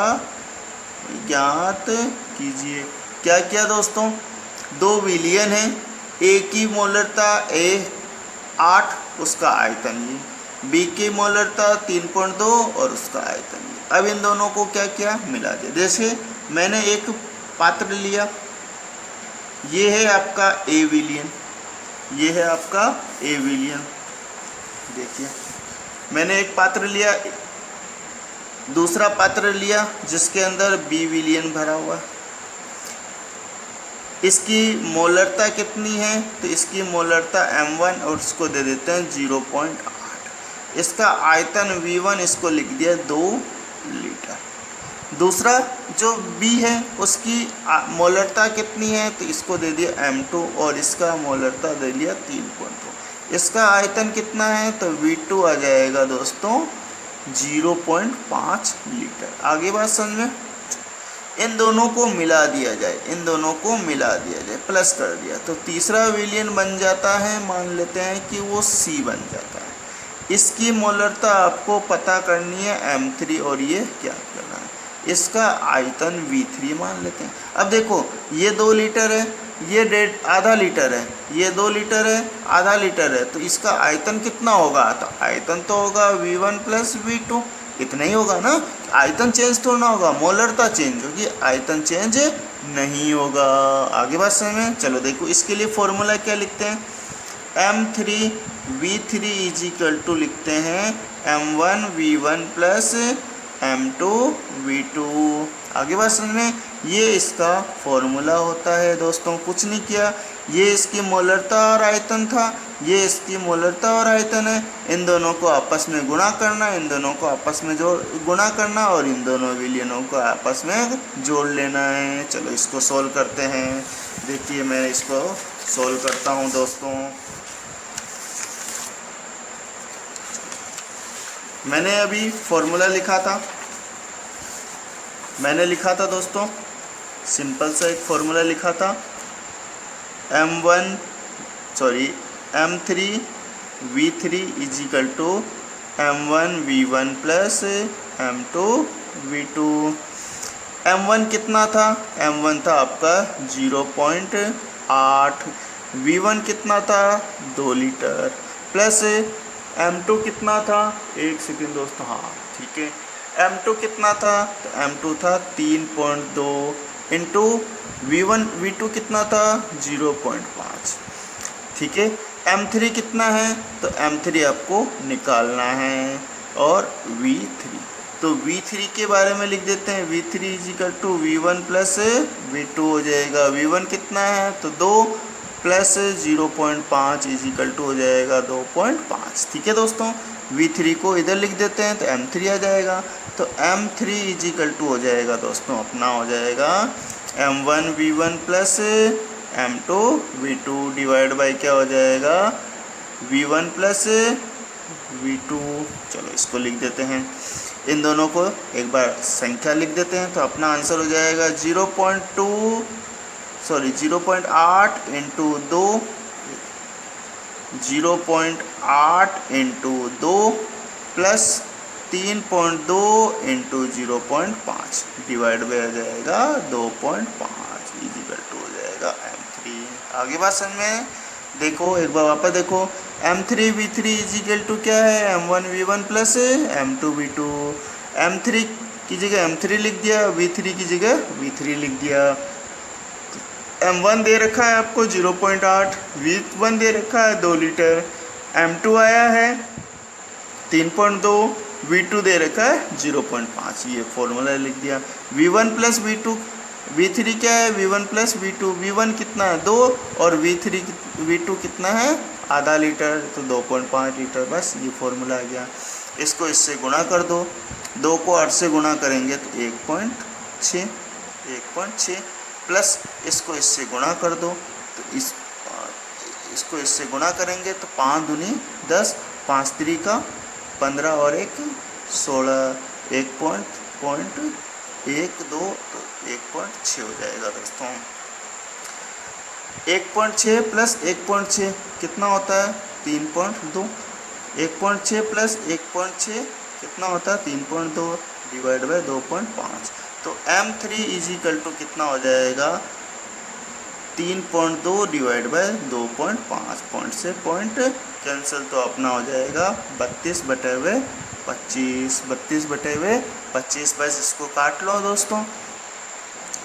ज्ञात कीजिए। क्या क्या दोस्तों, 2 विलियन है, ए की मोलरता 8, उसका आयतन ये, बी की मोलरता 3.2 और उसका आयतन ये। अब इन दोनों को क्या किया, मिला दिया। जैसे मैंने एक पात्र लिया, ये है आपका ए विलियन, ये है आपका ए विलियन। देखिए मैंने एक पात्र लिया, दूसरा पात्र लिया जिसके अंदर बी विलियन भरा हुआ। इसकी मोलरता कितनी है, तो इसकी मोलरता m1 और इसको दे देते हैं 0.8। इसका आयतन V1 इसको लिख दिया 2 लीटर। दूसरा जो B है उसकी मोलरता कितनी है, तो इसको दे दिया m2 और इसका मोलरता दे दिया 3.2। इसका आयतन कितना है, तो V2 आ जाएगा दोस्तों 0.5 लीटर। आगे बात समझ में। इन दोनों को मिला दिया जाए, इन दोनों को मिला दिया जाए, प्लस कर दिया तो तीसरा विलियन बन जाता है, मान लेते हैं कि वो C बन जाता है। इसकी मोलरता आपको पता करनी है m3 और ये क्या करना है, इसका आयतन V3 मान लेते हैं। अब देखो ये 2 लीटर है, ये आधा लीटर है, ये 2 लीटर है, आधा लीटर है, तो इसका आयतन कितना होगा, तो आयतन तो होगा V1 प्लस V2, इतना ही होगा ना। आयतन चेंज थोड़ा ना होगा, मोलरता चेंज होगी, आयतन चेंज नहीं होगा। आगे बात समझ में। चलो देखो इसके लिए फॉर्मूला क्या लिखते हैं, m3v3 इज इक्वल टू लिखते हैं m1v1 प्लस m2v2। आगे बात समझ में। ये इसका फॉर्मूला होता है दोस्तों, कुछ नहीं किया, ये इसकी मोलरता और आयतन था, ये इसकी मोलरता और आयतन है। इन दोनों को आपस में गुणा करना, इन दोनों को आपस में गुणा करना और इन दोनों विलियनों को आपस में जोड़ लेना है। चलो इसको सोल्व करते हैं। देखिए मैं इसको सोल्व करता हूँ दोस्तों। मैंने अभी फॉर्मूला लिखा था, मैंने लिखा था दोस्तों, सिंपल सा एक फॉर्मूला लिखा था, m3v3 is equal to m1v1 plus m2v2। m1 कितना था, m1 था आपका 0.8, v1 कितना था 2 लीटर, प्लस m2 कितना था, एक सेकेंड दोस्तों, हाँ ठीक है, m2 कितना था, तो m2 था 3.2 इंटू v2 कितना था 0.5, ठीक है। m3 कितना है, तो m3 आपको निकालना है, और v3, तो v3 के बारे में लिख देते हैं, v3 is equal to v1 plus v2 हो जाएगा। v1 कितना है, तो 2 प्लस 0.5 इज इक्वल टू हो जाएगा 2.5, ठीक है दोस्तों। v3 को इधर लिख देते हैं तो m3 आ जाएगा, तो m3 इज इक्वल टू हो जाएगा दोस्तों, अपना हो जाएगा m1v1 plus m2v2 divide by क्या हो जाएगा v1 प्लस v2। चलो इसको लिख देते हैं, इन दोनों को एक बार संख्या लिख देते हैं, तो अपना आंसर हो जाएगा 0.8 into 2, 0.8 into 2 plus 3.2 into 0.5 divide by आ जाएगा 2.5 इक्वल टू हो जाएगा m3। आगे बात समझ में। देखो एक बार वापस देखो, M3V3 इज इक्वल टू क्या है, M1V1 प्लस M2V2। M3 की जगह M3 लिख दिया, V3 की जगह V3 लिख दिया। M1 दे रखा है आपको 0.8, V1 दे रखा है 2 लीटर, M2 आया है 3.2, V2 दे रखा है 0.5। ये फॉर्मूला लिख दिया। V1 प्लस V2, V3 क्या है, V1 प्लस V2। V1 कितना है 2 और V2 कितना है आधा लीटर, तो 2.5 लीटर। बस ये फॉर्मूला आ गया। इसको इससे गुणा कर दो, 2 को 8 से गुणा करेंगे तो 1.6 प्लस इसको इससे गुणा कर दो, तो इसको इससे गुणा करेंगे तो 5 दूनी 10, 5 3 का 15 और 1 16, 1.1 2 तो 1.6 हो जाएगा दोस्तों। 1.6 प्लस 1.6 कितना होता है 3.2। 1.6 प्लस 1.6 कितना होता है 3.2 डिवाइड बाय 2.5। तो M3 इज इक्वल टू कितना हो जाएगा 3.2 डिवाइड बाय 2.5। पॉइंट से पॉइंट कैंसिल, तो अपना हो जाएगा 32/25। 32/25। बस इसको काट लो दोस्तों।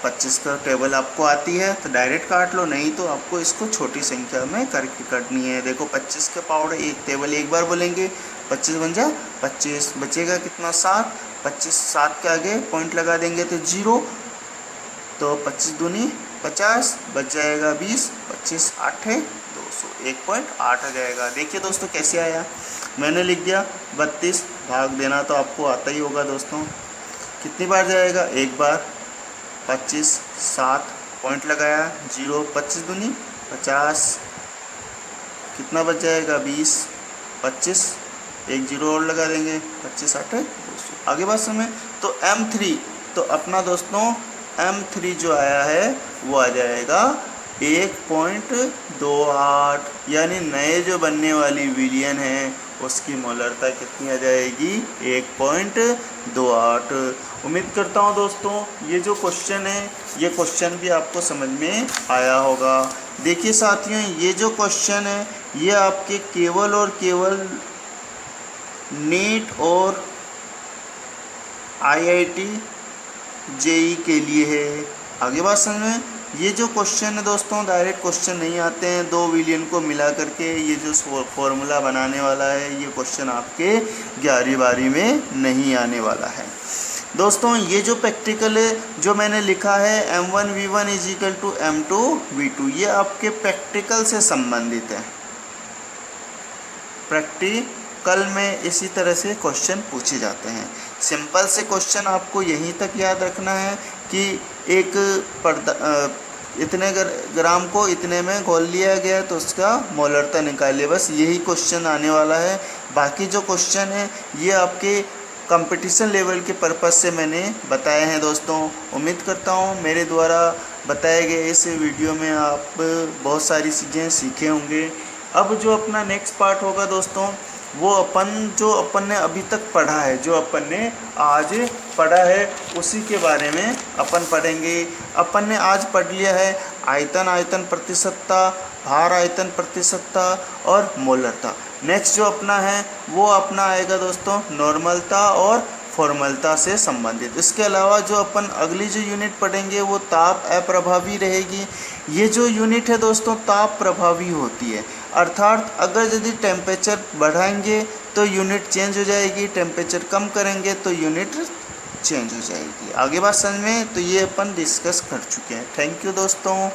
25 का टेबल आपको आती है तो डायरेक्ट काट लो, नहीं तो आपको इसको छोटी संख्या में करके काटनी है। देखो 25 के पावर एक टेबल एक बार बोलेंगे, 25 बन जा 25, बचेगा कितना 7। 25 7 के आगे पॉइंट लगा देंगे तो 0, तो 25 दूनी 50, बच जाएगा 20, 25 8 है 200, 1.8 आ जाएगा। देखिए दोस्तों कैसे आया, मैंने लिख दिया 32, भाग देना तो आपको आता ही होगा दोस्तों। कितनी बार जाएगा, एक बार। 25 7 पॉइंट लगाया 0, 25 दूनी 50, कितना बच जाएगा 20, 25 एक 0 और लगा देंगे, 25 8 200। आगे बात समय तो M3, तो अपना दोस्तों M3 जो आया है वो आ जाएगा 1.28, यानी नए जो बनने वाली विलियन है उसकी मोलरता कितनी आ जाएगी 1.28। उम्मीद करता हूँ दोस्तों ये जो क्वेश्चन है ये क्वेश्चन भी आपको समझ में आया होगा। देखिए साथियों, ये जो क्वेश्चन है ये आपके केवल और केवल नीट और IIT JEE के लिए है। आगे बात समझ में, ये जो क्वेश्चन है दोस्तों डायरेक्ट क्वेश्चन नहीं आते हैं, 2 विलियन को मिला करके ये जो फॉर्मूला बनाने वाला है ये क्वेश्चन आपके 11वीं 12वीं में नहीं आने वाला है। दोस्तों ये जो प्रैक्टिकल है जो मैंने लिखा है M1V1 is equal to M2V2, ये आपके प्रैक्टिकल से संबंधित है। प्रैक्टिकल में इसी तरह से क्वेश्चन पूछे जाते हैं। सिंपल से क्वेश्चन आपको यहीं तक याद रखना है कि एक इतने ग्राम को इतने में घोल लिया गया तो उसका मोलरता निकालिए, बस यही क्वेश्चन आने वाला है। बाकी जो क्वेश्चन है ये आपके कंपटीशन लेवल के पर्पस से मैंने बताए हैं दोस्तों। उम्मीद करता हूँ मेरे द्वारा बताए गए इस वीडियो में आप बहुत सारी चीज़ें सीखे होंगे। अब जो अपना नेक्स्ट पार्ट होगा दोस्तों वो अपन ने अभी तक पढ़ा है, जो अपन ने आज पढ़ा है उसी के बारे में अपन पढ़ेंगे। अपन ने आज पढ़ लिया है आयतन प्रतिशतता, भार आयतन प्रतिशतता और मोलरता। नेक्स्ट जो अपना है वो अपना आएगा दोस्तों नॉर्मलता और फॉर्मलता से संबंधित। इसके अलावा जो अपन अगली जो यूनिट पढ़ेंगे वो ताप अप्रभावी रहेगी। ये जो यूनिट है दोस्तों ताप प्रभावी होती है, अर्थात अगर यदि टेम्परेचर बढ़ाएंगे तो यूनिट चेंज हो जाएगी, टेम्परेचर कम करेंगे तो यूनिट चेंज हो जाएगी। आगे बात समझ में, तो ये अपन डिस्कस कर चुके हैं। थैंक यू दोस्तों।